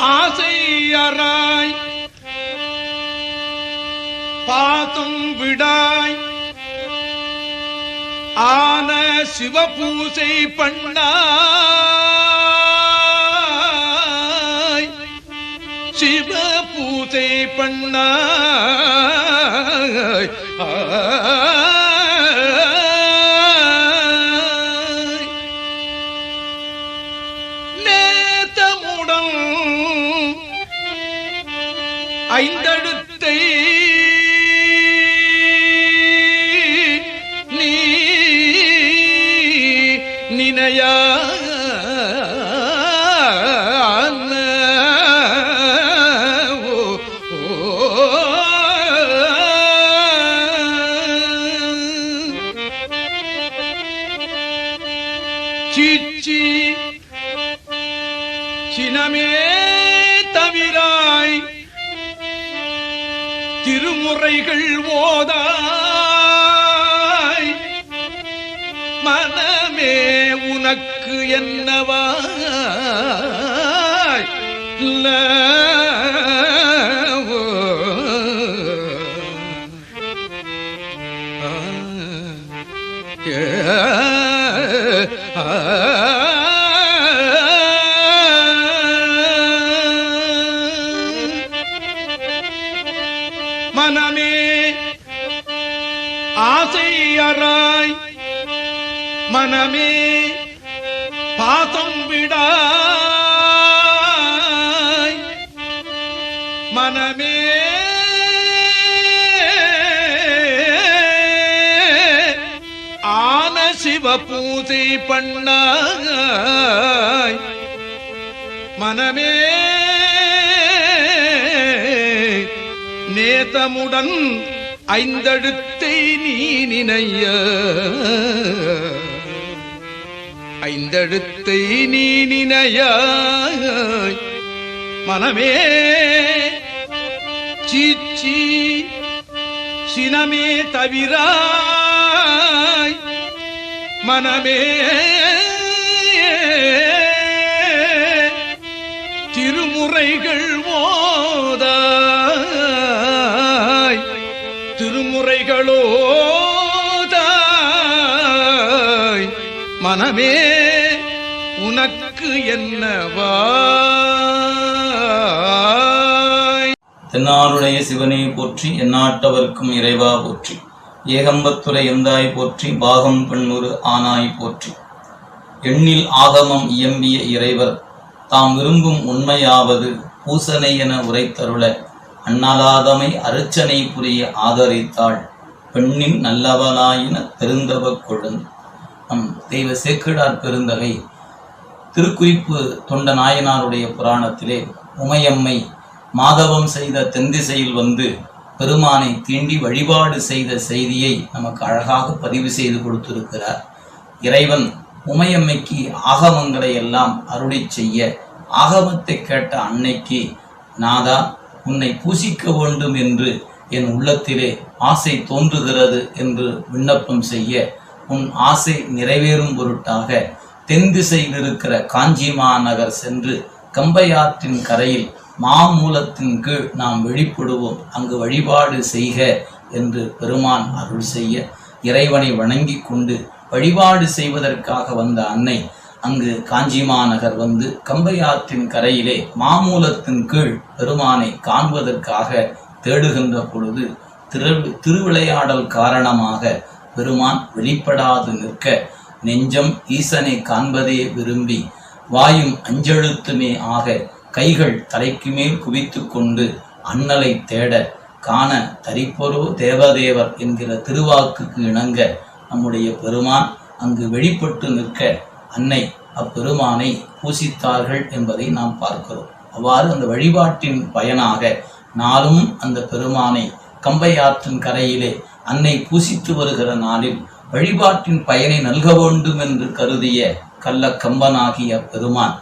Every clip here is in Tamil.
ஆசையராய் பாதம் விடாய் ஆன சிவபூசை பண்ணாய் சிவபூசை பண்ணாய் நேத்தமுடன் ஐந்தெழுத்தை நீ நினையா சீச்சி சினமே தவிராய் திருமுறைகள் ஓதாய் மனமே உனக்கு என்னவாய் மனமே ஆசையராய் மனமே பாதம் விடாய் மனமே ஆன சிவபூசை பண்ணாய் மனமே நேதமுடன் ஐந்தெழுத்தை நீ நினைய ஐந்தெழுத்தை நீ நினைய மனமே சீச்சி சினமே தவிராய் மனமே திருமுறைகள் ஓதாய் திருமுறைகளோதாய் மனமே உனக்கு என்னவாய். தென்னாருடைய சிவனை போற்றி எந்நாட்டவர்க்கும் இறைவா போற்றி. ஏகம்பத்துரை எந்தாய் போற்றி பாகம் பெண்ணுரு ஆனாய் போற்றி. எண்ணில் ஆகமம் இயம்பிய இறைவர் தாம் விரும்பும் உண்மையாவது பூசனை என உரைத்தருள அண்ணலாதமை அருச்சனை புரிய ஆதரித்தாள் பெண்ணின் நல்லவனாயின பெருந்தவ கொழுந்து. நம் தெய்வ சேக்கிழார் பெருந்தகை திருக்குறிப்பு தொண்ட நாயனாருடைய புராணத்திலே உமையம்மை மாதவம் செய்த தென்திசையில் வந்து பெருமானை தீண்டி வழிபாடு செய்த செய்தியை நமக்கு அழகாக பதிவு செய்து கொடுத்திருக்கிறார். இறைவன் உமையம்மைக்கு ஆகமங்களை எல்லாம் அருளி செய்ய ஆகமத்தை கேட்ட அன்னைக்கு நாதா உன்னை பூசிக்க வேண்டும் என்று என் உள்ளத்திலே ஆசை தோன்றுகிறது என்று விண்ணப்பம் செய்ய உன் ஆசை நிறைவேறும் பொருட்டாக தென் திசையில் இருக்கிற காஞ்சி மாநகர் சென்று கம்பையாற்றின் கரையில் மாமூலத்தின் கீழ் நாம் வெளிப்படுவோம், அங்கு வழிபாடு செய்க என்று பெருமான் அருள் செய்ய இறைவனை வணங்கி கொண்டு வழிபாடு செய்வதற்காக வந்த அன்னை அங்கு காஞ்சி மாநகர் வந்து கம்பையாற்றின் கரையிலே மாமூலத்தின் கீழ் பெருமானை காண்பதற்காக தேடுகின்ற பொழுது திருவிளையாடல் காரணமாக பெருமான் வெளிப்படாது நிற்க நெஞ்சம் ஈசனை காண்பதே விரும்பி வாயும் அஞ்செழுத்துமே ஆக கைகள் தலைக்கு மேல் குவித்து கொண்டு அண்ணலை தேட காண தரிப்பொரோ தேவதேவர் என்கிற திருவாக்குக்கு இணங்க நம்முடைய பெருமான் அங்கு வெளிப்பட்டு நிற்க அன்னை அப்பெருமானை பூசித்தார்கள் என்பதை நாம் பார்க்கிறோம். அவ்வாறு அந்த வழிபாட்டின் பயனாக நாளும் அந்த பெருமானை கம்பையாற்றின் கரையிலே அன்னை பூசித்து வருகிற நாளில் வழிபாட்டின் பயனை நல்க வேண்டும் என்று கருதிய கள்ள கம்பனாகிய பெருமான்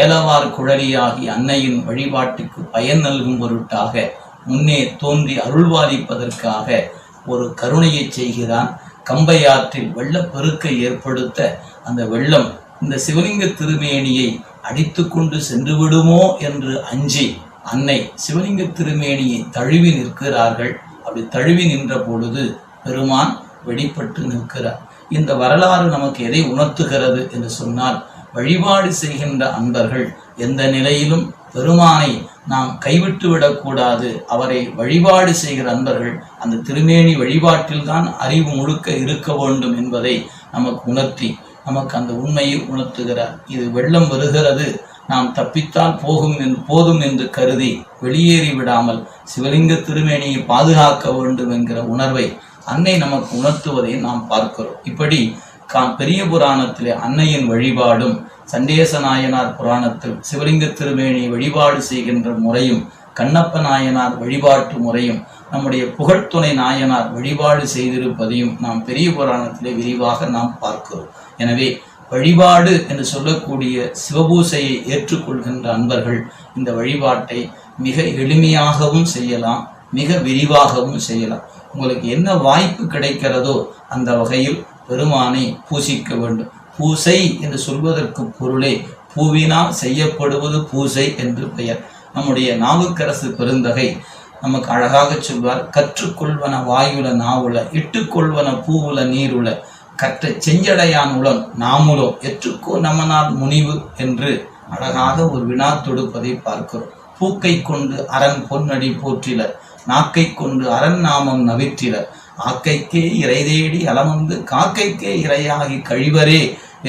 ஏலவார் குழலியாகி அன்னையின் வழிபாட்டுக்கு பயன் நல்கும் பொருட்டாக முன்னே தோன்றி அருள்வாளிப்பதற்காக ஒரு கருணையை செய்கிறான். கம்பையாற்றில் வெள்ளப்பெருக்கை ஏற்படுத்த அந்த வெள்ளம் இந்த சிவலிங்க திருமேனியை அடித்து கொண்டு சென்று விடுமோ என்று அஞ்சி அன்னை சிவலிங்க திருமேனியை தழுவி நிற்கிறார்கள். அப்படி தழுவி நின்ற பொழுது பெருமான் வெளிப்பட்டு நிற்கிறார். இந்த வரலாறு நமக்கு எதை உணர்த்துகிறது என்று சொன்னால், வழிபாடு செய்கின்ற அன்பர்கள் எந்த நிலையிலும் பெருமானை நாம் கைவிட்டு விடக்கூடாது. அவரை வழிபாடு செய்கிற அன்பர்கள் அந்த திருமேனி வழிபாட்டில் தான் அறிவு முழுக்க இருக்க வேண்டும் என்பதை நமக்கு உணர்த்தி நமக்கு அந்த உண்மையை உணர்த்துகிறார். இது வெள்ளம் வருகிறது, நாம் தப்பித்தால் போதும் என்று கருதி வெளியேறி விடாமல் சிவலிங்க திருமேனியை பாதுகாக்க வேண்டும் என்கிற உணர்வை அன்னை நமக்கு உணர்த்துவதை நாம் பார்க்கிறோம். இப்படி பெரிய புராணத்திலே அன்னையின் வழிபாடும், சண்டேச நாயனார் புராணத்தில் சிவலிங்க திருமேனியை வழிபாடு செய்கின்ற முறையும், கண்ணப்ப நாயனார் வழிபாட்டு முறையும், நம்முடைய புகழ்துணை நாயனார் வழிபாடு செய்திருப்பதையும் நாம் பெரிய புராணத்திலே விரிவாக நாம் பார்க்கிறோம். எனவே வழிபாடு என்று சொல்லக்கூடிய சிவபூசையை ஏற்றுக்கொள்கின்ற அன்பர்கள் இந்த வழிபாட்டை மிக எளிமையாகவும் செய்யலாம், மிக விரிவாகவும் செய்யலாம். உங்களுக்கு என்ன வாய்ப்பு கிடைக்கிறதோ அந்த வகையில் பெருமானை பூசிக்க வேண்டும். பூசை என்று சொல்வதற்கு பொருளே பூவினால் செய்யப்படுவது பூசை என்று பெயர். நம்முடைய நாவுக்கரசு பெருந்தகை நமக்கு அழகாக சொல்வார், கற்றுக்கொள்வன வாயுல நாவுல, இட்டுக்கொள்வன பூவுல நீருல, கற்ற செஞ்சடையான் உளன் நாமுலோ எற்றுக்கோ நமனால் முனிவு என்று அழகாக ஒரு வினா தொடுப்பதை பார்க்கிறோம். பூக்கை கொண்டு அரண் பொன்னடி போற்றிலர், நாக்கை கொண்டு அரண் நாமம் நவிற்றிலர், ஆக்கைக்கே இறை தேடி அலமந்து காக்கைக்கே இறையாகி கழிவரே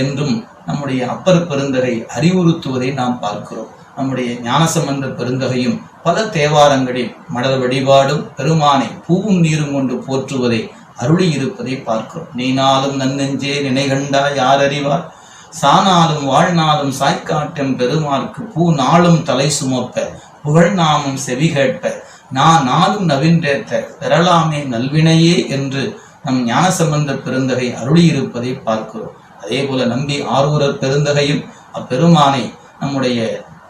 என்றும் நம்முடைய அப்பர் பெருந்தகை அறிவுறுத்துவதை நாம் பார்க்கிறோம். நம்முடைய ஞானசம்பந்த பெருந்தகையும் பல தேவாரங்களில் மலர் வழிபாடும் பெருமானை பூவும் நீரும் கொண்டு போற்றுவதை அருளி இருப்பதை பார்க்கிறோம். நீனாலும் நன்னெஞ்சே நினைகண்டா யார் அறிவார், சானாலும் வாழ்நாளும் சாய்க்காட்டும் பெருமாற்கு பூ நாளும் தலை சுமப்ப, புகழ் நாமும் செவி கேட்ப, நாளும் நவின்றேற்ற பெறலாமே நல்வினையே என்று நம் ஞானசம்பந்த பெருந்தகை அருளியிருப்பதை பார்க்கிறோம். அதே போல நம்பி ஆரூரர் பெருந்தகையும் அப்பெருமானை நம்முடைய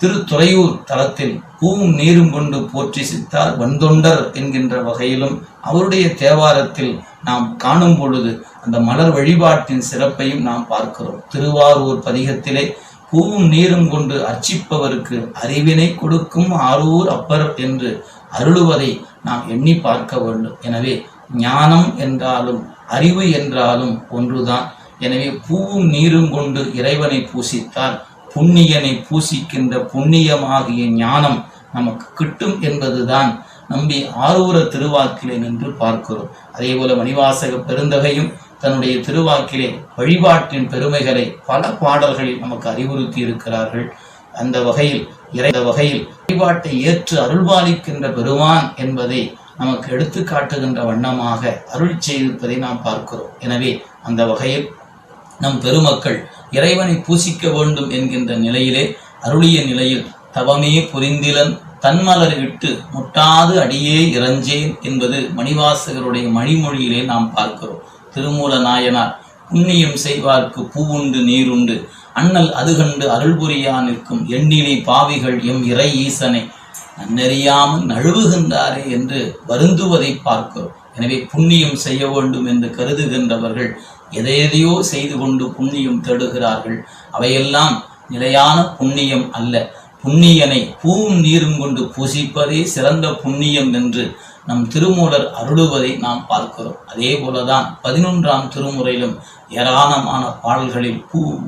திருத்துறையூர் தலத்தில் பூவும் நீரும் கொண்டு போற்றி சித்தார் வந்தொண்டர் என்கின்ற வகையிலும் அவருடைய தேவாரத்தில் நாம் காணும் பொழுது அந்த மலர் வழிபாட்டின் சிறப்பையும் நாம் பார்க்கிறோம். திருவாரூர் பதிகத்திலே பூவும் நீரும் கொண்டு அர்ச்சிப்பவருக்கு அறிவினை கொடுக்கும் ஆரூர் அப்பர் என்று அருளுவதை நாம் எண்ணி பார்க்க வேண்டும். எனவே ஞானம் என்றாலும் அறிவு என்றாலும் ஒன்றுதான். எனவே பூவும் நீரும் கொண்டு இறைவனை பூசித்தால் புண்ணியனை பூசிக்கின்ற புண்ணியமாகிய ஞானம் நமக்கு கிட்டும் என்பதுதான் நம்பி ஆரூர திருவாக்கிலே நின்று பார்க்கிறோம். அதே போல மணிவாசக பெருந்தகையும் தன்னுடைய திருவாக்கிலே வழிபாட்டின் பெருமைகளை பல பாடல்களில் நமக்கு அறிவுறுத்தி இருக்கிறார்கள். அந்த வகையில் வழிபாட்டை ஏற்று அருள்பாலிக்கின்ற பெருமான் என்பதை நமக்கு எடுத்து காட்டுகின்ற வண்ணமாக அருள் செய்திருப்பதை நாம் பார்க்கிறோம். எனவே அந்த வகையில் நம் பெருமக்கள் இறைவனை பூசிக்க வேண்டும் என்கின்ற நிலையிலே அருளிய நிலையில் தவமே புரிந்திலன் தன்மலர் இட்டு முட்டாது அடியே இறஞ்சேன் என்பது மணிவாசகருடைய மணிமொழியிலே நாம் பார்க்கிறோம். திருமூல நாயனார் புண்ணியம் செய்வார்க்கு பூவுண்டு நீருண்டு அண்ணல் அது கண்டு அருள் புரியா நிற்கும் எண்ணிலை பாவிகள் எம் இறை ஈசனை நன்னறியாமல் நழுவுகின்றாரே என்று வருந்துவதை பார்க்கிறோம். எனவே புண்ணியம் செய்ய வேண்டும் என்று கருதுகின்றவர்கள் எதையோ செய்து கொண்டு புண்ணியம் தேடுகிறார்கள். அவையெல்லாம் நிலையான புண்ணியம் அல்ல. புண்ணியனை பூவும் நீரும் கொண்டு பூசிப்பதே சிறந்த புண்ணியம் என்று நம் திருமூலர் அருளுவதை நாம் பார்க்கிறோம். அதே போலதான் 11ஆம் திருமுறையிலும் ஏராளமான பாடல்களில்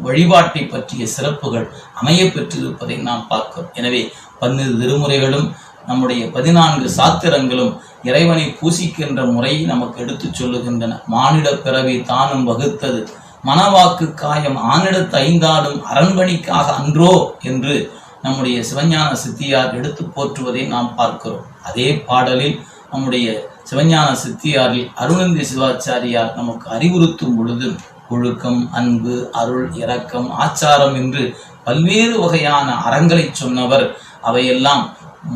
வழிபாட்டை பற்றிய சிறப்புகள் அமைய பெற்றிருப்பதை நாம் பார்க்கிறோம். எனவே 12 திருமுறைகளும் நம்முடைய 14 சாத்திரங்களும் இறைவனை பூசிக்கின்ற முறையை நமக்கு எடுத்துச் சொல்லுகின்றன. மானிட பிறவி தானும் வகுத்தது மனவாக்கு காயம் ஆனிடத்து 5 அரண்மணிக்காக அன்றோ என்று நம்முடைய சிவஞான சித்தியார் எடுத்து போற்றுவதை நாம் பார்க்கிறோம். அதே பாடலில் நம்முடைய சிவஞான சித்தியாரில் அருணந்தி சிவாச்சாரியார் நமக்கு அறிவுறுத்தும் பொழுது ஒழுக்கம், அன்பு, அருள், இரக்கம், ஆச்சாரம் என்று பல்வேறு வகையான அறங்களை சொன்னவர். அவையெல்லாம்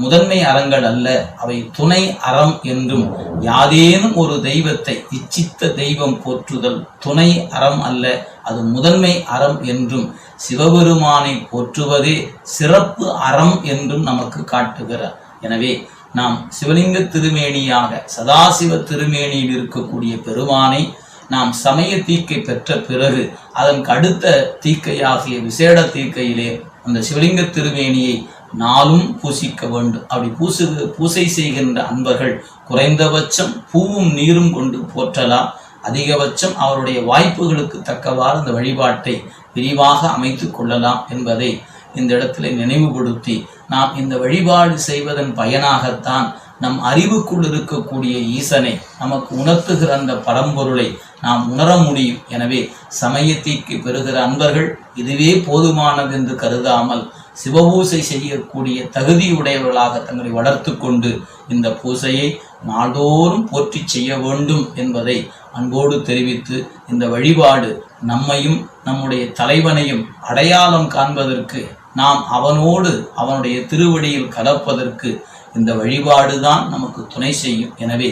முதன்மை அறங்கள் அல்ல, அவை துணை அறம் என்றும், யாதேனும் ஒரு தெய்வத்தை இச்சித்த தெய்வம் போற்றுதல் துணை அறம் அல்ல, அது முதன்மை அறம் என்றும், சிவபெருமானை போற்றுவதே சிறப்பு அறம் என்றும் நமக்கு காட்டுகிறார். எனவே நாம் சிவலிங்க திருமேனியாக சதாசிவ திருமேனியில் இருக்கக்கூடிய பெருமானை நாம் சமய தீக்கை பெற்ற பிறகு அதற்கு அடுத்த தீக்கையாகிய விசேட தீக்கையிலே அந்த சிவலிங்க திருமேனியை நாளும் பூசிக்க வேண்டும். அப்படி பூசை செய்கின்ற அன்பர்கள் குறைந்தபட்சம் பூவும் நீரும் கொண்டு போற்றலாம். அதிகபட்சம் அவருடைய வாய்ப்புகளுக்கு தக்கவாறு அந்த வழிபாட்டை விரிவாக அமைத்து கொள்ளலாம் என்பதை இந்த இடத்துல நினைவுபடுத்தி, நாம் இந்த வழிபாடு செய்வதன் பயனாகத்தான் நம் அறிவுக்குள் இருக்கக்கூடிய ஈசனை நமக்கு உணர்த்துகிற அந்த பரம்பொருளை நாம் உணர முடியும். எனவே சமயத்திற்கு பெறுகிற அன்பர்கள் இதுவே போதுமானது என்று கருதாமல் சிவபூசை செய்யக்கூடிய தகுதியுடையவர்களாக தங்களை வளர்த்து கொண்டு இந்த பூசையை நாள்தோறும் போற்றி செய்ய வேண்டும் என்பதை அன்போடு தெரிவித்து, இந்த வழிபாடு நம்மையும் நம்முடைய தலைவனையும் அடையாளம் காண்பதற்கு, நாம் அவனோடு அவனுடைய திருவடியில் கலப்பதற்கு இந்த வழிபாடு தான் நமக்கு துணை செய்யும். எனவே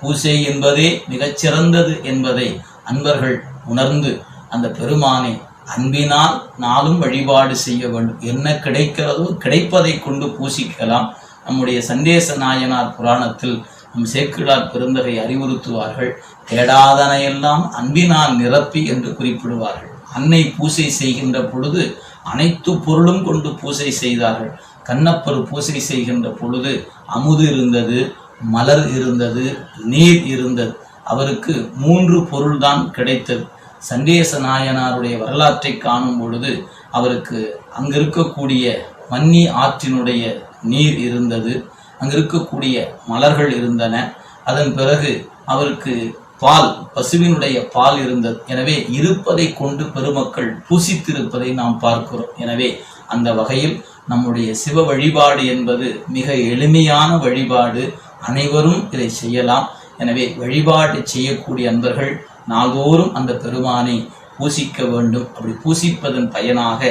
பூசை என்பதே மிகச்சிறந்தது என்பதை அன்பர்கள் உணர்ந்து அந்த பெருமானை அன்பினால் நாளும் வழிபாடு செய்ய வேண்டும். என்ன கிடைக்கிறதோ கிடைப்பதை கொண்டு பூசிக்கலாம். நம்முடைய சண்டேச நாயனார் புராணத்தில் நம் சேக்கிழார் பெருந்தகை அறிவுறுத்துவார்கள், தேடாதனையெல்லாம் அன்பினால் நிரப்பி என்று குறிப்பிடுவார்கள். அன்னை பூசை செய்கின்ற பொழுது அனைத்து பொருளும் கொண்டு பூசை செய்தார்கள். கண்ணப்பர் பூசை செய்கின்ற பொழுது அமுது இருந்தது, மலர் இருந்தது, நீர் இருந்தது. அவருக்கு 3 பொருள்தான் கிடைத்தது. சண்டேச நாயனாருடைய வரலாற்றை காணும் பொழுது அவருக்கு அங்கு இருக்கக்கூடிய மன்னி ஆற்றினுடைய நீர் இருந்தது, அங்கு இருக்கக்கூடிய மலர்கள் இருந்தன. அதன் பிறகு அவருக்கு பால், பசுவினுடைய பால் இருந்தது. எனவே இருப்பதை கொண்டு பெருமக்கள் பூசித்திருப்பதை நாம் பார்க்கிறோம். எனவே அந்த வகையில் நம்முடைய சிவ வழிபாடு என்பது மிக எளிமையான வழிபாடு. அனைவரும் இதை செய்யலாம். எனவே வழிபாடு செய்யக்கூடிய அன்பர்கள் நாள்தோறும் அந்த பெருமானை பூசிக்க வேண்டும். அப்படி பூசிப்பதன் பயனாக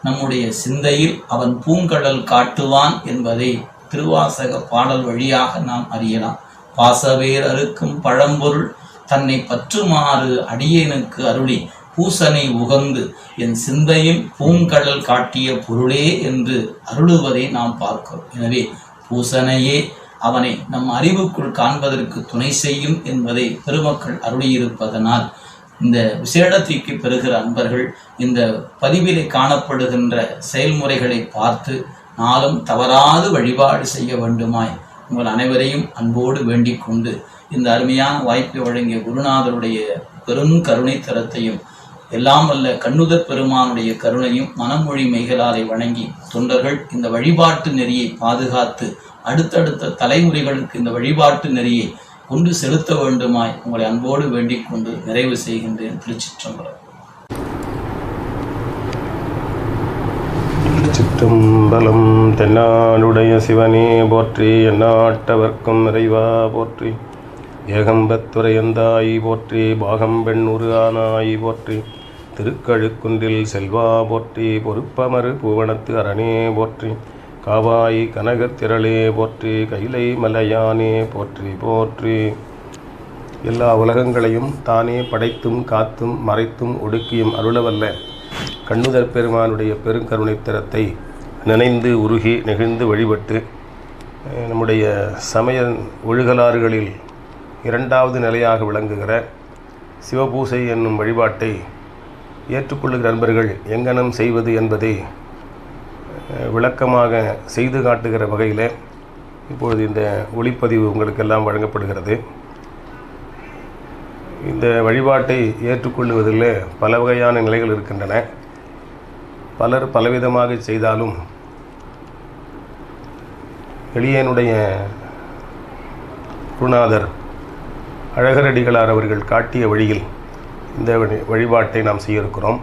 நம்முடைய சிந்தையில் அவன் பூங்கடல் காட்டுவான் என்பதை திருவாசக பாடல் வழியாக நாம் அறியலாம். பாசவேர் அறுக்கும் பழம்பொருள் தன்னை பற்றுமாறு அடியேனுக்கு அருளி பூசனை உகந்து என் சிந்தையில் பூங்கடல் காட்டிய பொருளே என்று அருளுவதை நாம் பார்க்கிறோம். எனவே பூசனையே அவனை நம் அறிவுக்குள் காண்பதற்கு துணை செய்யும் என்பதை பெருமக்கள் அருளியிருப்பதனால் இந்த விசேடத்திற்கு பெறுகிற அன்பர்கள் இந்த பதிவிலே காணப்படுகின்ற செயல்முறைகளை பார்த்து நாளும் தவறாது வழிபாடு செய்ய வேண்டுமாய் உங்கள் அனைவரையும் அன்போடு வேண்டிக் கொண்டு, இந்த அருமையான வாய்ப்பை வழங்கிய குருநாதருடைய பெரும் கருணை தரத்தையும் எல்லாம் வல்ல கண்ணுதற் பெருமானுடைய கருணையும் மனமொழி மெய்களாரை வணங்கி, தொண்டர்கள் இந்த வழிபாட்டு நெறியை பாதுகாத்து அடுத்தடுத்த தலைமுறைகளுக்கு இந்த வழிபாட்டு நெறியை கொண்டு செலுத்த வேண்டுமாய் உங்களை அன்போடு வேண்டிக் கொண்டு நிறைவு செய்கின்றேன். திருச்சிற்றம்பலம். சிற்றம்பலம். தென்னாடுடைய சிவனே போற்றி, எந்நாட்டவர்க்கும் இறைவா போற்றி, ஏகம்பத்துரையந்தாய் போற்றி, பாகம் பெண்ணூறு ஆனாய் போற்றி, திருக்கழுக்குன்றில் செல்வா போற்றி, பொறுப்பமறு பூவனத்து அரணே போற்றி, காவாய் கனகத்திரளே போற்றி, கைலை மலையானே போற்றி போற்றி. எல்லா உலகங்களையும் தானே படைத்தும் காத்தும் மறைத்தும் ஒடுக்கியும் அருளவல்ல கண்ணுதற் பெருமானுடைய பெருங்கருணை திறத்தை நினைந்து உருகி நெகிழ்ந்து வழிபட்டு, நம்முடைய சமய ஒழுகலாறுகளில் 2வது நிலையாக விளங்குகிற சிவபூசை என்னும் வழிபாட்டை ஏற்றுக்கொள்ளுகிற நண்பர்கள் எங்கனம் செய்வது என்பதை விளக்கமாக செய்து காட்டுகிற வகையில் இப்பொழுது இந்த ஒளிப்பதிவு உங்களுக்கெல்லாம் வழங்கப்படுகிறது. இந்த வழிபாட்டை ஏற்றுக்கொள்ளுவதில் பல வகையான நிலைகள் இருக்கின்றன. பலர் பலவிதமாக செய்தாலும் எளியனுடைய குருநாதர் அழகரடிகளார் அவர்கள் காட்டிய வழியில் இந்த வழிபாட்டை நாம் செய்ய இருக்கிறோம்.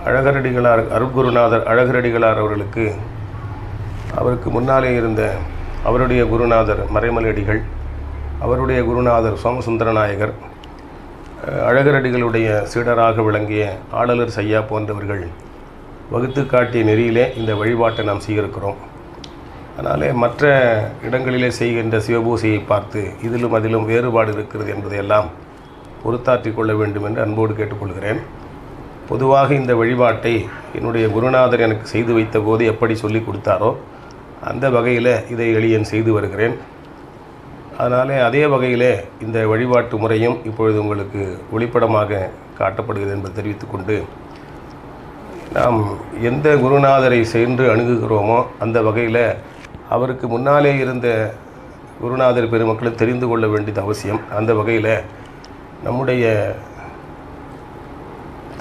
அழகரடிகளார் அருட்குருநாதர் அழகரடிகளார் அவருக்கு முன்னாலே இருந்த அவருடைய குருநாதர் மறைமலையடிகள், அவருடைய குருநாதர் சோமசுந்தரநாயகர், அழகரடிகளுடைய சீடராக விளங்கிய ஆடலர் சையா போன்றவர்கள் வகுத்து காட்டிய நெறியிலே இந்த வழிபாட்டை நாம் செய்திருக்கிறோம். அதனாலே மற்ற இடங்களிலே செய்கின்ற சிவபூசையை பார்த்து இதிலும் அதிலும் வேறுபாடு இருக்கிறது என்பதையெல்லாம் பொறுத்தாற்றிக் கொள்ள வேண்டும் என்று அன்போடு கேட்டுக்கொள்கிறேன். பொதுவாக இந்த வழிபாட்டை என்னுடைய குருநாதர் எனக்கு செய்து வைத்த போது எப்படி சொல்லி கொடுத்தாரோ அந்த வகையில் இதை எளியன் செய்து வருகிறேன். அதனாலே அதே வகையில் இந்த வழிபாட்டு முறையும் இப்பொழுது உங்களுக்கு ஒளிப்படமாக காட்டப்படுகிறது என்பதை தெரிவித்துக்கொண்டு, நாம் எந்த குருநாதரை சென்று அணுகுகிறோமோ அந்த வகையில் அவருக்கு முன்னாலே இருந்த குருநாதர் பெருமக்களும் தெரிந்து கொள்ள வேண்டியது அவசியம். அந்த வகையில் நம்முடைய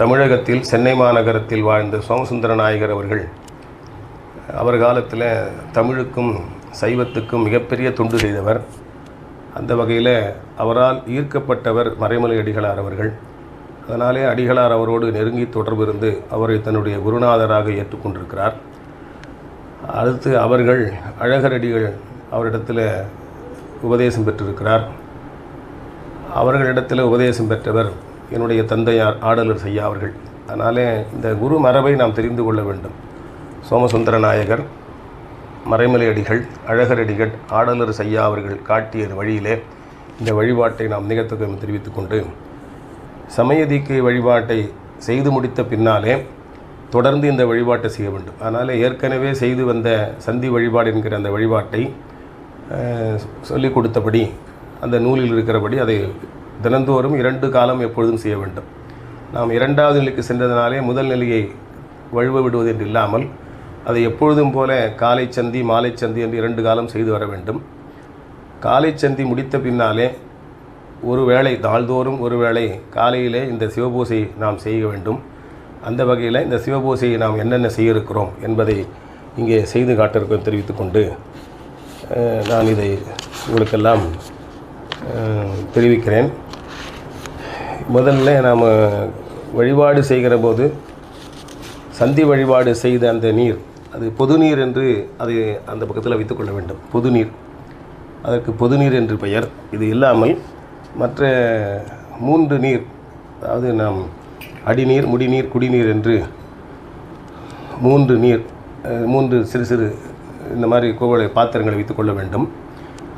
தமிழகத்தில் சென்னை மாநகரத்தில் வாழ்ந்த சோமசுந்தர நாயகர் அவர்கள் அவர் காலத்தில் தமிழுக்கும் சைவத்துக்கும் மிகப்பெரிய தொண்டு செய்தவர். அந்த வகையில் அவரால் ஈர்க்கப்பட்டவர் மறைமலை அடிகளார் அவர்கள். அதனாலே அடிகளார் அவரோடு நெருங்கி தொடர்பு இருந்து அவரை தன்னுடைய குருநாதராக ஏற்றுக்கொண்டிருக்கிறார். அடுத்து அவர்கள் அழகரடிகள் அவரிடத்தில் உபதேசம் பெற்றிருக்கிறார். அவர்களிடத்தில் உபதேசம் பெற்றவர் என்னுடைய தந்தையார் ஆடலர் செய்யா அவர்கள். அதனாலே இந்த குரு மரபை நாம் தெரிந்து கொள்ள வேண்டும். சோமசுந்தர நாயகர், மறைமலை அடிகள், அழகரடிகள், ஆடலர் செய்யா அவர்கள் காட்டிய வழியிலே இந்த வழிபாட்டை நாம் நிகழ்த்துக்கு தெரிவித்துக் கொண்டு, சமய தீக்கை வழிபாட்டை செய்து முடித்த பின்னாலே தொடர்ந்து இந்த வழிபாட்டை செய்ய வேண்டும். அதனால் ஏற்கனவே செய்து வந்த சந்தி வழிபாடு என்கிற அந்த வழிபாட்டை சொல்லிக் கொடுத்தபடி அந்த நூலில் இருக்கிறபடி அதை தினந்தோறும் 2 காலம் எப்பொழுதும் செய்ய வேண்டும். நாம் 2வது நிலைக்கு சென்றதனாலே முதல் நிலையை வழுவ விடுவது என்று இல்லாமல் அதை எப்பொழுதும் போல காலை சந்தி மாலை சந்தி என்று 2 காலம் செய்து வர வேண்டும். காலை சந்தி முடித்த பின்னாலே ஒரு வேளை நாள்தோறும் ஒரு வேளை காலையிலே இந்த சிவபூசை நாம் செய்ய வேண்டும். அந்த வகையில் இந்த சிவபூசையை நாம் என்னென்ன செய்ய இருக்கிறோம் என்பதை இங்கே செய்து காட்டிருக்கோம் தெரிவித்துக்கொண்டு நான் இதை உங்களுக்கெல்லாம் தெரிவிக்கிறேன். முதல்ல நாம் வழிபாடு செய்கிற போது சந்தி வழிபாடு செய்த அந்த நீர் அது பொது நீர் என்று அதை அந்த பக்கத்தில் வைத்துக்கொள்ள வேண்டும். பொது நீர், அதற்கு பொது நீர் என்று பெயர். இது இல்லாமல் மற்ற 3 நீர், அதாவது நாம் அடிநீர், முடிநீர், குடிநீர் என்று 3 நீர், 3 சிறு சிறு இந்த மாதிரி கோவளை பாத்திரங்களை வைத்துக்கொள்ள வேண்டும்.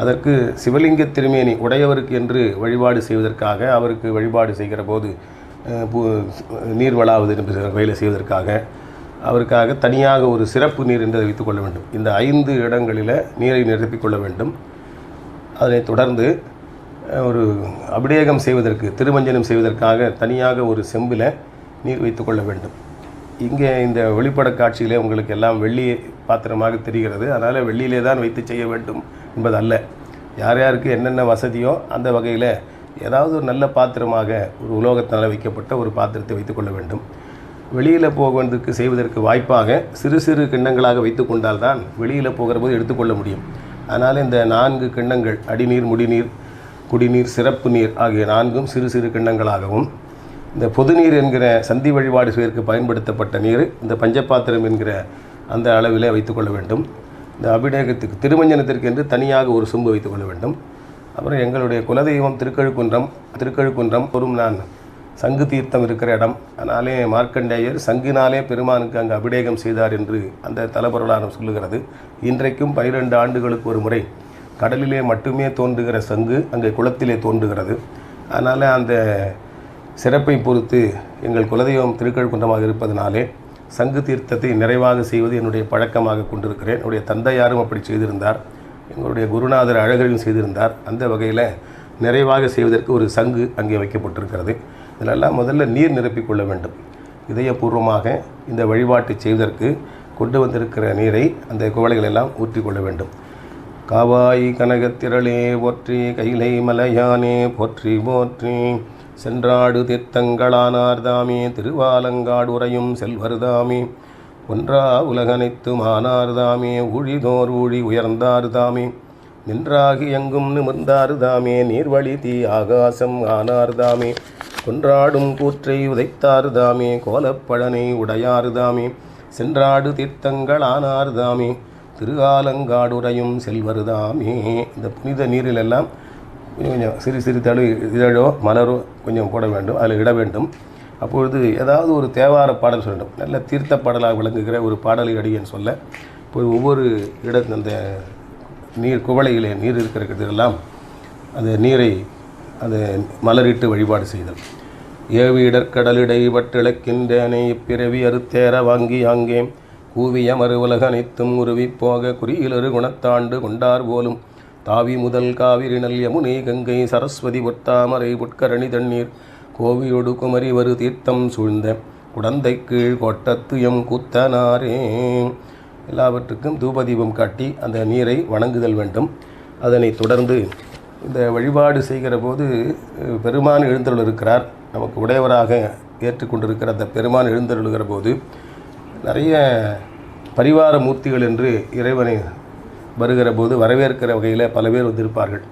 அதற்கு சிவலிங்க திருமேனி உடையவருக்கு என்று வழிபாடு செய்வதற்காக, அவருக்கு வழிபாடு செய்கிற போது நீர் வளாவது வகையில் செய்வதற்காக அவருக்காக தனியாக ஒரு சிறப்பு நீர் என்று வைத்துக்கொள்ள வேண்டும். இந்த 5 இடங்களில் நீரை நிரப்பிக்கொள்ள வேண்டும். அதனைத் தொடர்ந்து ஒரு அபிடேகம் செய்வதற்கு, திருமஞ்சனம் செய்வதற்காக தனியாக ஒரு செம்பில் நீர் வைத்துக்கொள்ள வேண்டும். இங்கே இந்த வெளிப்பட காட்சியிலே உங்களுக்கு எல்லாம் வெள்ளி பாத்திரமாக தெரிகிறது. அதனால் வெள்ளியிலே தான் வைத்து செய்ய வேண்டும் என்பது அல்ல. யார் யாருக்கு என்னென்ன வசதியோ அந்த வகையில் ஏதாவது ஒரு நல்ல பாத்திரமாக ஒரு உலோகத்தினால் வைக்கப்பட்ட ஒரு பாத்திரத்தை வைத்துக்கொள்ள வேண்டும். வெளியில் போவதற்கு செய்வதற்கு வாய்ப்பாக சிறு சிறு கிண்ணங்களாக வைத்து கொண்டால்தான் வெளியில் போகிற போது எடுத்துக்கொள்ள முடியும். அதனால் இந்த 4 கிண்ணங்கள், அடிநீர், முடிநீர், குடிநீர், சிறப்பு நீர் ஆகிய 4ம் சிறு சிறு கிண்ணங்களாகவும், இந்த பொது நீர் என்கிற சந்தி வழிபாடு செய்வதற்கு பயன்படுத்தப்பட்ட நீர் இந்த பஞ்சபாத்திரம் என்கிற அந்த அளவிலே வைத்துக்கொள்ள வேண்டும். இந்த அபிடேகத்துக்கு, திருமஞ்சனத்திற்கு என்று தனியாக ஒரு சொம்பு வைத்துக்கொள்ள வேண்டும். அப்புறம் எங்களுடைய குலதெய்வம் திருக்கழுக்குன்றம் ஒரும் நான் சங்கு தீர்த்தம் இருக்கிற இடம். அதனாலே மார்க்கண்டேயர் சங்கினாலே பெருமானுக்கு அங்கு அபிடேகம் செய்தார் என்று அந்த தலபுரலாரம் சொல்லுகிறது. இன்றைக்கும் 12 ஆண்டுகளுக்கு ஒரு முறை கடலிலே மட்டுமே தோன்றுகிற சங்கு அங்கே குளத்திலே தோன்றுகிறது. அதனால் அந்த சிறப்பை பொறுத்து எங்கள் குலதெய்வம் திருக்கழுக்குன்றமாக இருப்பதனாலே சங்கு தீர்த்தத்தை நிறைவாக செய்வது என்னுடைய பழக்கமாக கொண்டிருக்கிறேன். என்னுடைய தந்தையாரும் அப்படி செய்திருந்தார், எங்களுடைய குருநாதர் அழகரும் செய்திருந்தார். அந்த வகையில் நிறைவாக செய்வதற்கு ஒரு சங்கு அங்கே வைக்கப்பட்டிருக்கிறது. இதிலெல்லாம் முதல்ல நீர் நிரப்பிக்கொள்ள வேண்டும். இதயபூர்வமாக இந்த வழிபாட்டை செய்வதற்கு கொண்டு வந்திருக்கிற நீரை அந்த குவளைகளெல்லாம் ஊற்றிக்கொள்ள வேண்டும். காவாய் கனகத்திரளே போற்றி, கைலை மலையானே போற்றி போற்றி, சென்றாடு தீர்த்தங்களானார்தாமே, திருவாலங்காடு உறையும் செல்வர்தாமே, ஒன்றா உலகனைத்தும் ஆனார்தாமே, ஊழிதோர் ஊழி உயர்ந்தார்தாமே, நின்றாகி எங்கும் நிமிர்ந்தார்தாமே, நீர்வழி தீ ஆகாசம் ஆனார்தாமே, கொன்றாடும் கூற்றை உதைத்தார்தாமே, கோலப்பழனை உடையார்தாமே, சென்றாடு தீர்த்தங்களானார்தாமே, திருவாலங்காடுறையும் செல்வர்தாமே. இந்த புனித நீரிலெல்லாம் கொஞ்சம் சிறு சிறு இதழோ மலரோ கொஞ்சம் போட வேண்டும், அதில் இட வேண்டும். அப்பொழுது ஏதாவது ஒரு தேவார பாடல் சொல்லணும். நல்ல தீர்த்த பாடலாக விளங்குகிற ஒரு பாடலை அடியேன்னு சொல்ல, இப்போ ஒவ்வொரு அந்த நீர் குவளையிலே நீர் இருக்கிறதெல்லாம் அந்த நீரை அந்த மலரிட்டு வழிபாடு செய்தல். ஏவி இடற்கடலிடை பட்டிழக்கின்றேனை இப்பிறவி அறுத்தேர வாங்கி ஆங்கே, கூவிய மறு உலக அனைத்தும் உருவி போக குறியிலொரு குணத்தாண்டு கொண்டார் போலும், தாவி முதல் காவிரி நல் யமுனை கங்கை சரஸ்வதி பொத்தாமரை புட்கரணி தண்ணீர், கோவியொடு குமரி வரு தீர்த்தம் சூழ்ந்த குடந்தை கீழ் கொட்டத்து எம் குத்தனாரே. எல்லாவற்றுக்கும் தூபதீபம் காட்டி அந்த நீரை வணங்குதல் வேண்டும். அதனை தொடர்ந்து இந்த வழிபாடு செய்கிற போது பெருமான் எழுந்தருள் இருக்கிறார். நமக்கு உடையவராக ஏற்றுக்கொண்டிருக்கிற அந்த பெருமான் எழுந்தருளுகிற போது நிறைய பரிவார மூர்த்திகள் என்று இறைவனை வருகிற போது வரவேற்கிற வகையில் பல பேர் வந்திருப்பார்கள்.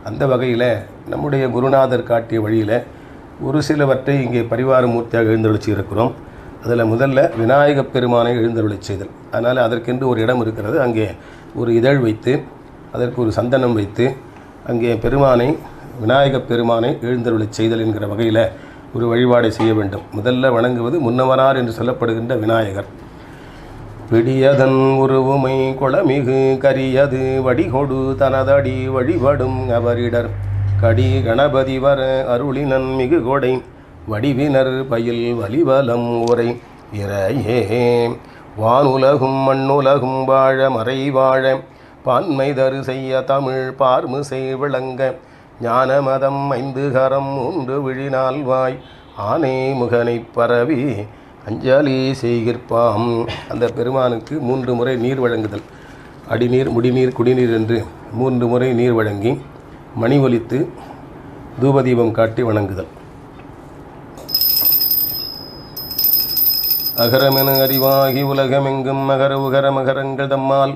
அந்த வகையில் நம்முடைய குருநாதர் காட்டிய வழியில் ஒரு சிலவற்றை இங்கே பரிவார மூர்த்தியாக எழுந்தருளிச்சு இருக்கிறோம். அதில் முதல்ல விநாயகப் பெருமானை எழுந்தருளி செய்தல். அதனால் அதற்கென்று ஒரு இடம் இருக்கிறது. அங்கே ஒரு இதழ் வைத்து அதற்கு ஒரு சந்தனம் வைத்து அங்கே பெருமானை விநாயகப் பெருமானை எழுந்தருளி செய்தல் என்கிற வகையில் ஒரு வழிபாடை செய்ய வேண்டும். முதல்ல வணங்குவது முன்னவனார் என்று சொல்லப்படுகின்ற விநாயகர். பிடியதன் உருவுமை கொளமிகு கரியது வடிகொடு தனதடி வழிபடும் அவரிடர் கடி கணபதி வர அருளினன் மிகு கொடை வடிவினர் பயில் வலிவலம் உரை இறையே. வானுலகும் மண்ணுலகும் வாழ மறை வாழ பான்மை தரு செய்ய தமிழ் பார்முசை விளங்க ஞான மதம் 5 கரம் 3 விழினால்வாய் ஆனை முகனை பரவி அஞ்சலி செய்கிற்பாம். அந்த பெருமானுக்கு 3 முறை நீர் வழங்குதல். அடிநீர், முடிநீர், குடிநீர் என்று 3 முறை நீர் வழங்கி மணி ஒலித்து தூபதீபம் காட்டி வணங்குதல். அகரமென அறிவாகி உலகமெங்கும் மகர உகர மகரங்கள் தம்மால்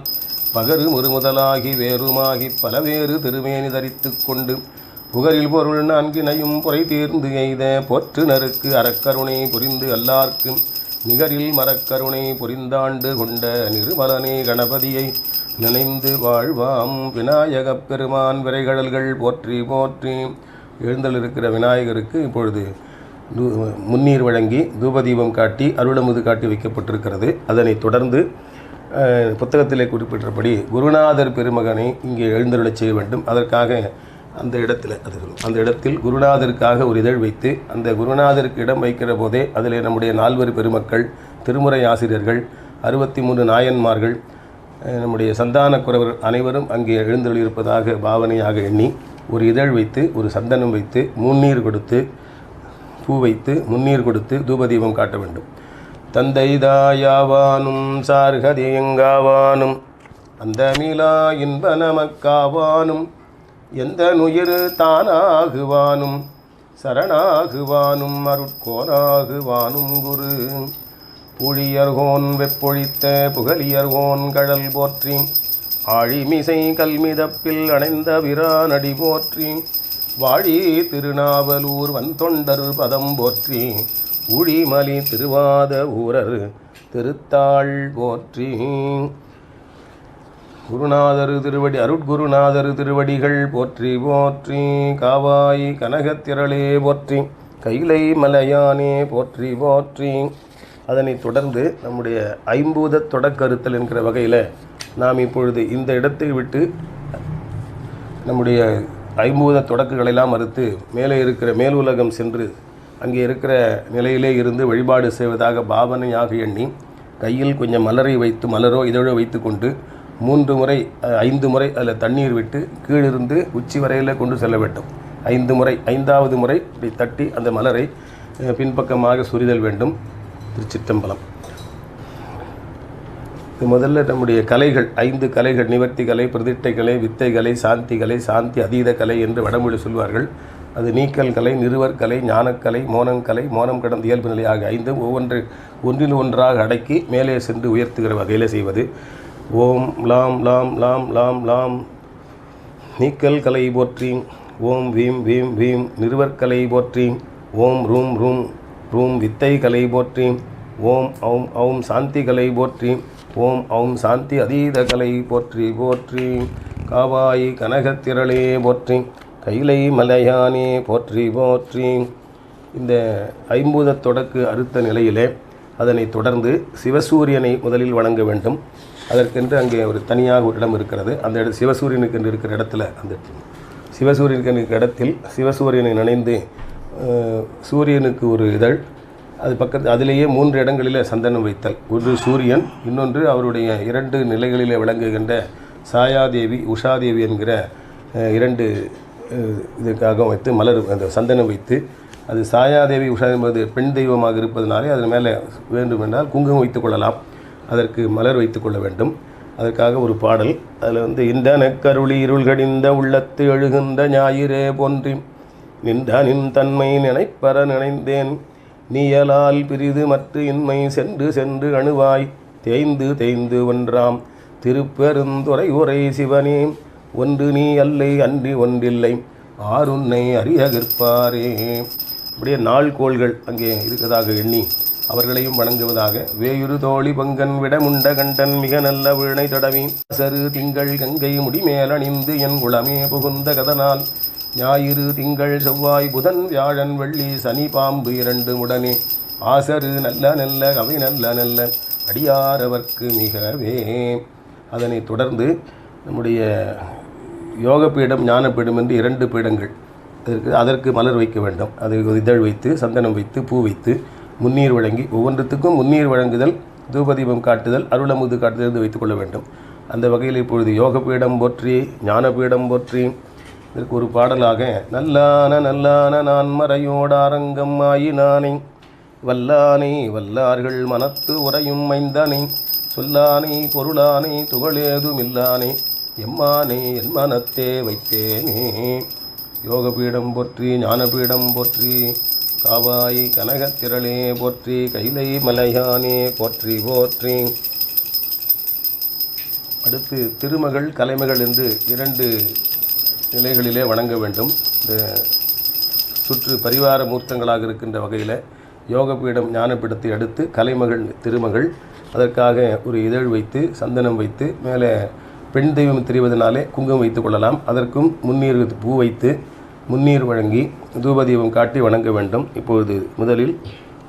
பகரு ஒரு முதலாகி வேறுமாகி பலவேறு திருமேனி தரித்து கொண்டு புகரில் பொருள் 4 புரை தேர்ந்து எய்த போற்றுனருக்கு அறக்கருணை புரிந்து அல்லார்க்கு நிகரில் மரக்கருணை புரிந்தாண்டு கொண்ட நிருமலனே கணபதியை நினைந்து வாழ்வாம். விநாயகப் பெருமான் விரைகடல்கள் போற்றி போற்றி. எழுந்தளிருக்கிற விநாயகருக்கு இப்பொழுது முன்னீர் வழங்கி தூபதீபம் காட்டி அருளமுது காட்டி வைக்கப்பட்டிருக்கிறது. அதனை தொடர்ந்து புத்தகத்திலே குறிப்பிட்டபடி குருநாதர் பெருமகனை இங்கே எழுந்தருளச் செய்ய வேண்டும். அதற்காக அந்த இடத்தில் குருநாதருக்காக ஒரு இதழ் வைத்து அந்த குருநாதருக்கு இடம் வைக்கிற போதே அதில் நம்முடைய 4 பெருமக்கள், திருமுறை ஆசிரியர்கள், 63 நாயன்மார்கள், நம்முடைய சந்தான குறவர் அனைவரும் அங்கே எழுந்தருளியிருப்பதாக பாவனையாக எண்ணி ஒரு இதழ் வைத்து ஒரு சந்தனம் வைத்து முன்னீர் கொடுத்து பூ வைத்து முன்னீர் கொடுத்து தூபதீபம் காட்ட வேண்டும். தந்தை தாயாவானும் சார்கதியங்காவானும் அந்த மீளா இன்ப நமக்காவானும் எந்த நுயிர் தானாகுவானும் சரணாகுவானும் அருட்கோனாகுவானும் குரு. புழியர்கோன் வெப்பொழித்த புகழியர்கோன் கடல் போற்றி ஆழிமிசை கல்மிதப்பில் அணைந்த விரானடி போற்றி வாழி திருநாவலூர் வந்தொண்டர் பதம் போற்றி ஊழிமலி திருவாத ஊரர் திருத்தாள் போற்றி. குருநாதரு திருவடி அருட்குருநாதரு திருவடிகள் போற்றி போற்றி. காவாய் கனகத்திரளே போற்றி கைலை மலையானே போற்றி போற்றி. அதனைத் தொடர்ந்து நம்முடைய 50 தொடக்கறுத்தல் என்கிற வகையில் நாம் இப்பொழுது இந்த இடத்தை விட்டு நம்முடைய 50 தொடக்குகளெல்லாம் மறுத்து மேலே இருக்கிற மேலுலகம் சென்று அங்கே இருக்கிற நிலையிலே இருந்து வழிபாடு செய்வதாக பாவனையாக எண்ணி கையில் கொஞ்சம் மலரை வைத்து மலரோ இதழோ வைத்து கொண்டு 3 முறை 5 முறை அதில் தண்ணீர் விட்டு கீழிருந்து உச்சி வரையில் கொண்டு செல்ல வேண்டும். 5 முறை 5வது முறை இப்படி தட்டி அந்த மலரை பின்பக்கமாக சுரிதல் வேண்டும். திருச்சிற்றம்பலம். முதல்ல நம்முடைய கலைகள் 5 கலைகள், நிவர்த்தி கலை, பிரதிட்டை கலை, வித்தை கலை, சாந்தி கலை, சாந்தி அதீத கலை என்று வடமொழி சொல்வார்கள். அது நீக்கல் கலை, நிறுவர் கலை, ஞானக்கலை, மோனங்கலை, மோனம் கடந்த இயல்பு நிலை ஆகிய 5 ஒன்றில் ஒன்றாக அடக்கி மேலே சென்று உயர்த்துகிற வகையில் செய்வது. ஓம் லாம் லாம் லாம் லாம் லாம் நீக்கல் கலை போற்றி. ஓம் வீம் வீம் வீம் நிறுவற்கலை போற்றி. ஓம் ரூம் ரூம் ரூம் வித்தை கலை போற்றி. ஓம் ஔம் ஔம் சாந்தி கலை போற்றி. ஓம் ஔம் சாந்தி அதீத கலை போற்றி போற்றி. காவாய் கனகத்திரளே போற்றி கைலை மலையானே போற்றி போற்றி. இந்த 50 தொடக்கு அறுத்த நிலையிலே அதனைத் தொடர்ந்து சிவசூரியனை முதலில் வணங்க வேண்டும். அதற்கென்று அங்கே ஒரு தனியாக ஒரு இடம் இருக்கிறது. அந்த சிவசூரியனுக்கு என்று இருக்கிற இடத்துல அந்த சிவசூரியனுக்கு இருக்கிற இடத்தில் சிவசூரியனை நினைந்து சூரியனுக்கு ஒரு இதழ், அது பக்கத்து அதிலேயே 3 இடங்களில் சந்தனம் வைத்தல். ஒரு சூரியன், இன்னொன்று அவருடைய 2 நிலைகளிலே விளங்குகின்ற சாயாதேவி, உஷாதேவி என்கிற 2 இதற்காக வைத்து மலர் அந்த சந்தனம் வைத்து அது சாயாதேவி உஷா என்பது பெண் தெய்வமாக இருப்பதனாலே அதன் மேலே வேண்டுமென்றால் குங்குமம் வைத்துக் கொள்ளலாம், அதற்கு மலர் வைத்துக் கொள்ள வேண்டும். அதற்காக ஒரு பாடல், அதில் இந்தன கருளி இருள்கடிந்த உள்ளத்து எழுகின்ற ஞாயிறே போன்றி நின் தன்மை நினைப்பற நினைந்தேன் நீயலால் பிரிது மற்ற இன்மை சென்று சென்று அணுவாய் தேய்ந்து ஒன்றாம் திருப்பெருந்துறை உரை சிவனே ஒன்று நீ அல்லை அன்றி ஒன்றில்லை ஆருன்னை அறியகிற்பாரே. அப்படியே நாள்கோள்கள் அங்கே இருக்கதாக எண்ணி அவர்களையும் வணங்குவதாக. வேயுறு தோழி பங்கன் விடமுண்ட கண்டன் மிக நல்ல வீணை தடவி சரு திங்கள் கங்கை முடிமேல் அணிந்து என் குளமே புகுந்த கதனால் ஞாயிறு திங்கள் செவ்வாய் புதன் வியாழன் வெள்ளி சனி பாம்பு 2 உடனே ஆசரு நல்ல நல்ல கவை நல்ல நல்ல அடியாரவர்க்கு மிகவே. அதனைத் தொடர்ந்து நம்முடைய யோகப்பீடம் ஞானப்பீடம் என்று 2 பீடங்கள் அதற்கு மலர் வைக்க வேண்டும். அதற்கு இதழ் வைத்து சந்தனம் வைத்து பூ வைத்து முன்னீர் வழங்கி ஒவ்வொன்றுத்துக்கும் முன்னீர் வழங்குதல், தூபதீபம் காட்டுதல், அருளமுது காட்டுதல் என்று வைத்துக்கொள்ள வேண்டும். அந்த வகையில் இப்பொழுது யோகப்பீடம் போற்றி ஞானப்பீடம் போற்றி இதற்கு ஒரு பாடலாக நல்லான நான் மறையோடாரங்கம் ஆயினானே வல்லானை வல்லார்கள் மனத்து உரையும் மைந்தானே சொல்லானை பொருளானை துகளேதுமில்லானே எம்மானே என் மனத்தே வைத்தேனே. யோகபீடம் போற்றி ஞானபீடம் போற்றி காவாய் கனகத்திரளே போற்றி கைலை மலையானே போற்றி போற்றி. அடுத்து திருமகள் கலைமகள் என்று 2 நிலைகளிலே வணங்க வேண்டும். இந்த சுற்று பரிவார மூர்த்தங்களாக இருக்கின்ற வகையில் யோகபீடம் ஞானபீடத்தை அடுத்து கலைமகள் திருமகள், அதற்காக ஒரு இதழ் வைத்து சந்தனம் வைத்து மேலே பெண் தெய்வம் தெரிவதனாலே குங்குமம் வைத்து கொள்ளலாம். அதற்கும் முன்னீர் பூ வைத்து முன்னீர் வழங்கி தூபதீபம் காட்டி வணங்க வேண்டும். இப்பொழுது முதலில்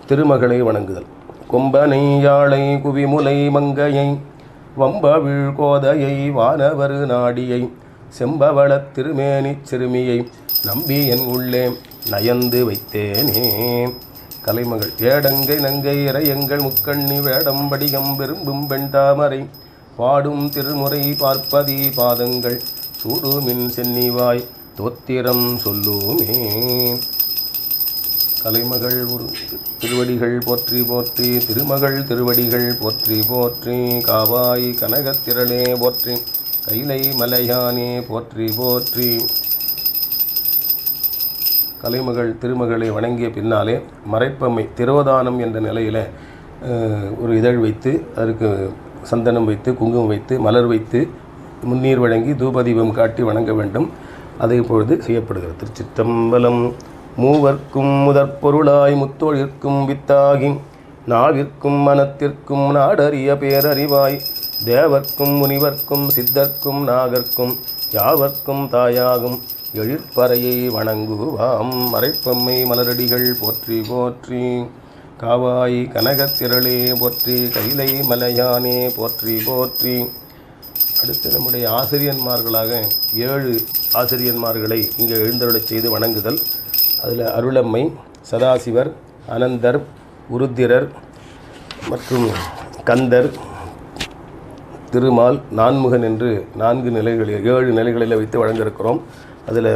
திருமகளை வணங்குதல். கொம்பனை யாழை குவிமுலை மங்கையை வம்பவிழ் கோதையை வானவர் நாடியை செம்பவளத் திருமேனி சிறுமியை நம்பி என் உள்ளே நயந்து வைத்தேனே. கலைமகள் ஏடங்கை நங்கை இறையங்கள் முக்கண்ணி வேடம் படிகம் விரும்பும் பெண் தாமரை பாடும் திருமுறை பார்ப்பதி பாதங்கள் சூடுமின் சென்னிவாய் தோத்திரம் சொல்லுமே. கலைமகள் திருவடிகள் போற்றி போற்றி திருமகள் திருவடிகள் போற்றி போற்றி காவாய் கனகத்திரளே போற்றி கைலை மலையானே போற்றி போற்றி. கலைமகள் திருமகளை வணங்கிய பின்னாலே மறைப்பம்மை திரோதானம் என்ற நிலையில் ஒரு இதழ் வைத்து அதற்கு சந்தனம் வைத்து குங்குமம் வைத்து மலர் வைத்து முன்னீர் வழங்கி தூபதீபம் காட்டி வணங்க வேண்டும். அதை இப்பொழுது செய்யப்படுகிறது. திருச்சிற்றம்பலம். மூவர்க்கும் முதற்பொருளாய் முத்தொழிற்கும் வித்தாகி நாவிற்கும் மனத்திற்கும் நாடறிய பேரறிவாய் தேவர்க்கும் முனிவர்க்கும் சித்தர்க்கும் நாகர்க்கும் யாவர்க்கும் தாயாகும் எழிற்பறையை வணங்குவாம். மறைப்பம்மை மலரடிகள் போற்றி போற்றி காவாய் கனகத்திரளே போற்றி கைலை மலையானே போற்றி போற்றி. அடுத்து நம்முடைய ஆசிரியன்மார்களாக 7 ஆசிரியன்மார்களை இங்கே எழுந்தருளச் செய்து வணங்குதல். அதில் அருளம்மை, சதாசிவர், அனந்தர், உருத்திரர் மற்றும் கந்தர், திருமால், நான்முகன் என்று 4 நிலைகளில் 7 நிலைகளில் வைத்து வழங்கியிருக்கிறோம். அதில்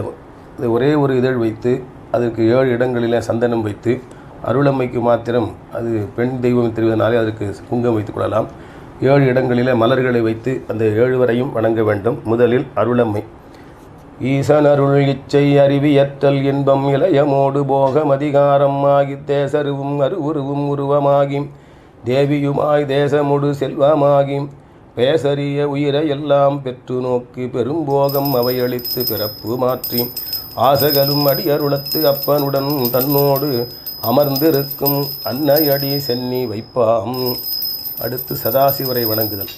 ஒரே ஒரு இதழ் வைத்து அதற்கு 7 இடங்களில் சந்தனம் வைத்து அருளம்மைக்கு மாத்திரம் அது பெண் தெய்வம் தெரிவதனாலே அதற்கு குங்குமம் வைத்துக் கொள்ளலாம். 7 இடங்களில் மலர்களை வைத்து அந்த 7 வரையும் வணங்க வேண்டும். முதலில் அருளம்மை. ஈசன் அருள் இச்சை அறிவியற்றல் இன்பம் இளையமோடு போகம் அதிகாரம் ஆகி தேசருவும் அருவுருவும் உருவமாகி தேவியுமாய் தேசமுடு செல்வமாகி பேசறிய உயிரை எல்லாம் பெற்று நோக்கி பெரும்போகம் அவையளித்து பிறப்பு மாற்றி ஆசகலும் அடியருளத்து அப்பனுடன் தன்னோடு அமர்ந்திருக்கும் அன்னையடி சென்னி வைப்பாம். அடுத்து சதாசிவரை வணங்குதல்.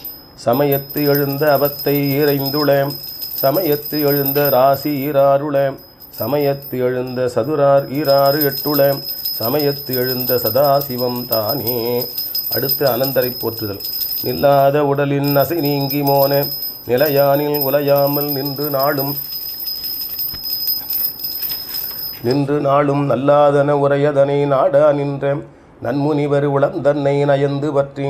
சமயத்து எழுந்த அவத்தை ஈரைந்துளேம் சமயத்து எழுந்த ராசி ஈராருளேம் சமயத்து எழுந்த சதுரார் ஈராறு எட்டுளேம் சமயத்து எழுந்த சதாசிவம் தானே. அடுத்து அனந்தரை போற்றுதல். நில்லாத உடலின் அசை நீங்கி மோன நிலையானில் உலையாமல் நின்று நாளும் நல்லாதன உரையதனை நாடா நின்ற நன்முனிவர் உளந்தன்னை நயந்து பற்றி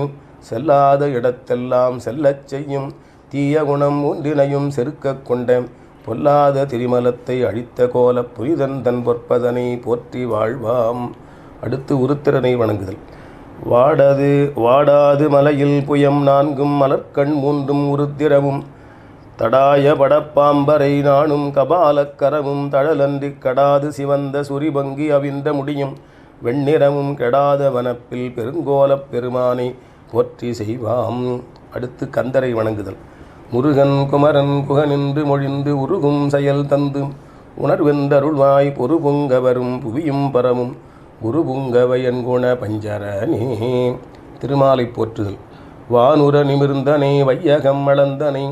செல்லாத இடத்தெல்லாம் செல்லச் செய்யும் தீய குணம் ஒன்றினையும் செருக்க கொண்ட பொல்லாத திரிமலத்தை அழித்த கோலப் புரிதன் தன் பொற்பதனை போற்றி வாழ்வாம். அடுத்து உருத்திரனை வணங்குதல். வாடாது மலையில் புயம் 4 மலர்கண் 3 உருத்திரமும் தடாய படப்பாம்பரை நானும் கபாலக்கரமும் தழலன்றி கடாது சிவந்த சுரிபங்கி அவிந்த முடியும் வெண்ணிறமும் கெடாத வனப்பில் பெருங்கோலப் பெருமானை போற்றி செய்வாம். அடுத்து கந்தரை வணங்குதல். முருகன் குமரன் குகனின்று மொழிந்து உருகும் செயல் தந்து உணர்வென்றருள்வாய் பொறுபுங்க வரும் புவியும் பரமும் குருபுங்கவயன் குண பஞ்சரனே. திருமாலை போற்றுதல். வானுர நிமிர்ந்தனை வையகம் அளந்தனை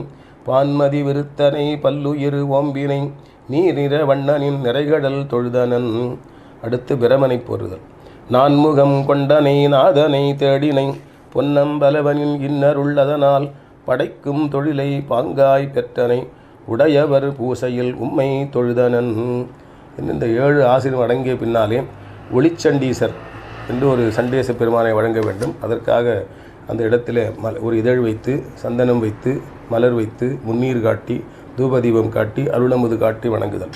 பான்மதி விருத்தனை பல்லுயிர் ஓம்பினை நீரிர வண்ணனின் நிறைகடல் தொழுதனன். அடுத்து பிரமனை போற்றுதல். நான்முகம் கொண்டனை நாதனை தேடினை பொன்னம்பலவனின் இன்னருள்ளதனால் படைக்கும் தொழிலை பாங்காய் பெற்றனை உடையவர் பூசையில் உம்மை தொழுதனன். இந்த 7 ஆசிரியர் அடங்கிய பின்னாலே ஒளிச்சண்டீசர் என்று ஒரு சண்டேச பெருமானை வழங்க வேண்டும். அதற்காக அந்த இடத்துல ஒரு இதழ் வைத்து சந்தனம் வைத்து மலர் வைத்து முன்னீர் காட்டி தூபதீபம் காட்டி அருளமுது காட்டி வணங்குதல்.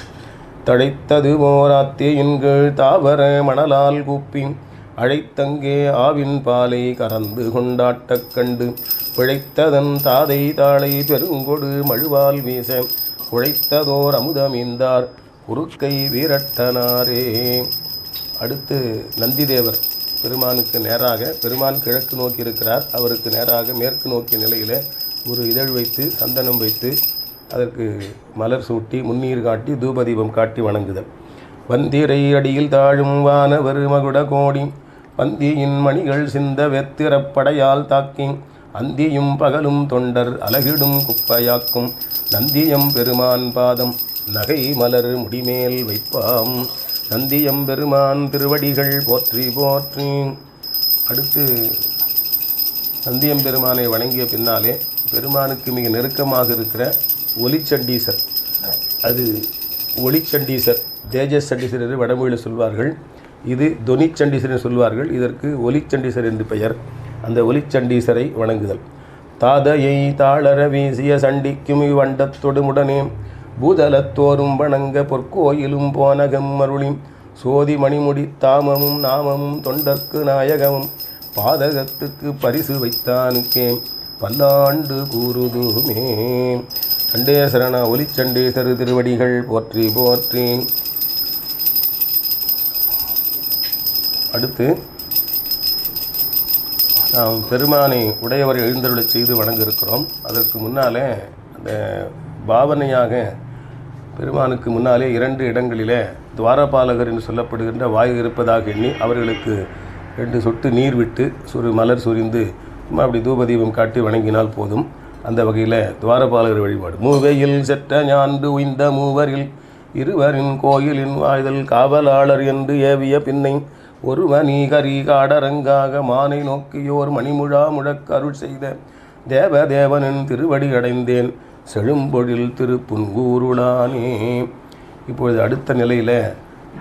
தழைத்தது மோராத்தேயின் கீழ் தாவர மணலால் கூப்பி அழைத்தங்கே ஆவின் பாலை கறந்து கொண்டாட்டக் கண்டு பிழைத்ததன் தாதை தாளை பெருங்கொடு மழுவால் வீச உழைத்ததோர் அமுதமீந்தார் குறுக்கை வீரட்டனாரே. அடுத்து நந்திதேவர் பெருமானுக்கு நேராக, பெருமான் கிழக்கு நோக்கி இருக்கிறார், அவருக்கு நேராக மேற்கு நோக்கிய நிலையில் ஒரு இதழ் வைத்து சந்தனம் வைத்து அதற்கு மலர் சூட்டி முன்னீர் காட்டி தூபதீபம் காட்டி வணங்குதல். வந்திரை அடியில் தாழும் வானவர் மகுட கோடி பந்தியின் மணிகள் சிந்த வெத்திரப்படையால் தாக்கி அந்தியும் பகலும் தொண்டர் அலகிடும் குப்பையாக்கும் நந்தியம் பெருமான் பாதம் நகை மலர் முடிமேல் வைப்பாம். நந்தியம் பெருமான் திருவடிகள் போற்றி போற்றி. அடுத்து நந்தியம் பெருமானை வணங்கிய பின்னாலே பெருமானுக்கு மிக நெருக்கமாக இருக்கிற ஒளிச்சண்டீசர், அது ஒளிச்சண்டீசர், தேஜஸ் சண்டீசர் என்று வடமொழியில் சொல்வார்கள். இது தொனிச்சண்டீசர் என்று சொல்வார்கள். இதற்கு ஒளிச்சண்டீசர் என்று பெயர். அந்த ஒளிச்சண்டீசரை வணங்குதல். தாதையை தாளர வீசிய சண்டிக்கும் இவ்வண்டத்தொடுமுடனே பூதலத்தோறும் வணங்க பொற்கோயிலும் போனகம் அருளி சோதி மணிமுடி தாமமும் நாமமும் தொண்டர்க்கு நாயகமும் பாதகத்துக்கு பரிசு வைத்தானுக்கே பல்லாண்டு கூறுதுமே. சண்டேசரண ஒலிச்சண்டேசரு திருவடிகள் போற்றி போற்றி. அடுத்து நாம் பெருமானை உடையவரை எழுந்தருளச் செய்து வணங்க இருக்கிறோம். அதற்கு முன்னாலே அந்த பாவனையாக பெருமானுக்கு முன்னாலே 2 இடங்களிலே துவாரபாலகர் என்று சொல்லப்படுகின்ற வாயு இருப்பதாக எண்ணி அவர்களுக்கு 2 சொட்டு நீர் விட்டு மலர் சொரிந்து அப்படி தூபதீபம் காட்டி வணங்கினால் போதும். அந்த வகையில் துவாரபாலகர் வழிபாடு. மூவையில் செற்ற ஞாண்டு உய்ந்த மூவரில் இருவரின் கோயிலின் வாய்தல் காவலாளர் என்று ஏவிய பின்னை ஒருவனி கரி காடரங்காக மானை நோக்கியோர் மணிமுழா முழக்கருள் செய்த தேவதேவனின் திருவடி அடைந்தேன் செழும்பொழில் திருப்புன்கூருளானே. இப்பொழுது அடுத்த நிலையில்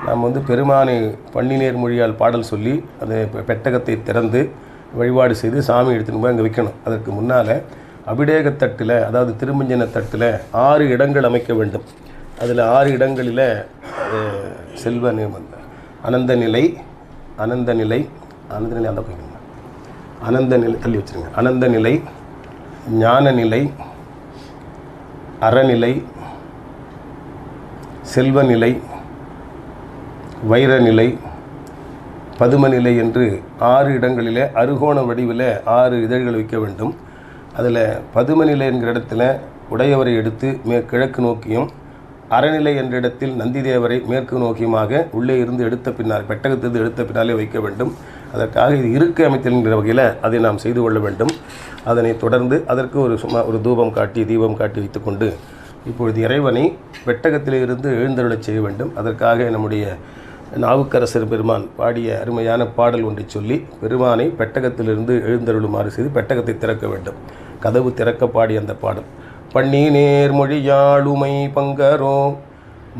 நாம் பெருமானை பன்னிநேர் மொழியால் பாடல் சொல்லி அந்த பெட்டகத்தை திறந்து வழிபாடு செய்து சாமி எடுத்துன்னு போய் அங்கே வைக்கணும். அதற்கு முன்னால் அபிடேகத்தட்டில், அதாவது திருமஞ்சன தட்டில் 6 இடங்கள் அமைக்க வேண்டும். அதில் 6 இடங்களில் செல்வ அனந்த நிலை அந்த அனந்த நிலை தள்ளி வச்சுருங்க. அனந்த நிலை, ஞான நிலை, அறநிலை, செல்வநிலை, வைரநிலை, பதுமநிலை என்று 6 இடங்களில் அருகோண வடிவில் 6 இதழ்கள் வைக்க வேண்டும். அதில் பதுமநிலை என்கிற இடத்துல உடையவரை எடுத்து கிழக்கு நோக்கியும், அறநிலை என்ற இடத்தில் நந்திதேவரை மேற்கு நோக்கியுமாக உள்ளே இருந்து எடுத்த பின்னால், பெட்டகத்திலிருந்து எடுத்த பின்னாலே வைக்க வேண்டும். அதற்காக இது இருக்கை அமைத்தல் என்கிற வகையில் அதை நாம் செய்து கொள்ள வேண்டும். அதனை தொடர்ந்து அதற்கு ஒரு தூபம் காட்டி தீபம் காட்டி வைத்துக்கொண்டு இப்பொழுது இறைவனை பெட்டகத்தில் இருந்து எழுந்தருளச் செய்ய வேண்டும். அதற்காக நம்முடைய நாவுக்கரசர் பெருமான் பாடிய அருமையான பாடல் ஒன்றை சொல்லி பெருமானை பெட்டகத்திலிருந்து எழுந்தருளுமாறு செய்து பெட்டகத்தை திறக்க வேண்டும். கதவு திறக்க பாடிய அந்த பாடல். பண்ணி நேர் மொழியாளுமை பங்கரோ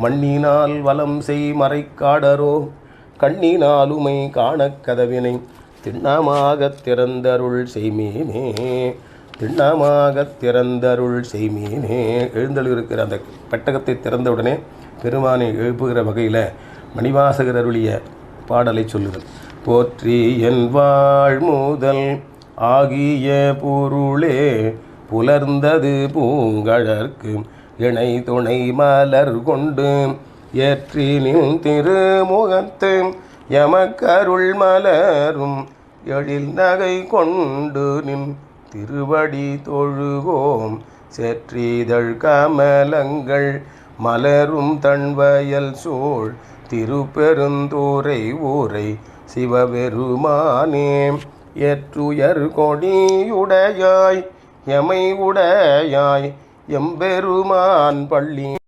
மண்ணினால் வலம் செய் மறைக்காடரோ கண்ணினாலுமை காணக் கதவினை திண்ணமாக திறந்தருள் செய்மீனே. திண்ணமாகத் திறந்தருள் செய்மீனே. எழுந்தருளிருக்கிற அந்த பெட்டகத்தை திறந்தவுடனே பெருமானை எழுப்புகிற வகையில் மணிவாசகர் அருளிய பாடலை சொல்லுதல். போற்றி என் வாழ்முதல் ஆகிய பொருளே புலர்ந்தது பூங்கழற்கு இணை துணை மலர் கொண்டு ஏற்றி நின் திருமுகத்து எமக்கருள் மலரும் எழில் நகை கொண்டு நின் திருவடி தொழுவோம். செற்றிதழ் கமலங்கள் மலரும் தன்வயல் சூழ் திருப்பெருந்துறை ஊரை சிவபெருமானே. ஏற்றுயர் கொடியுடையாய் எமை உடையாய் எம்பெருமான் பள்ளி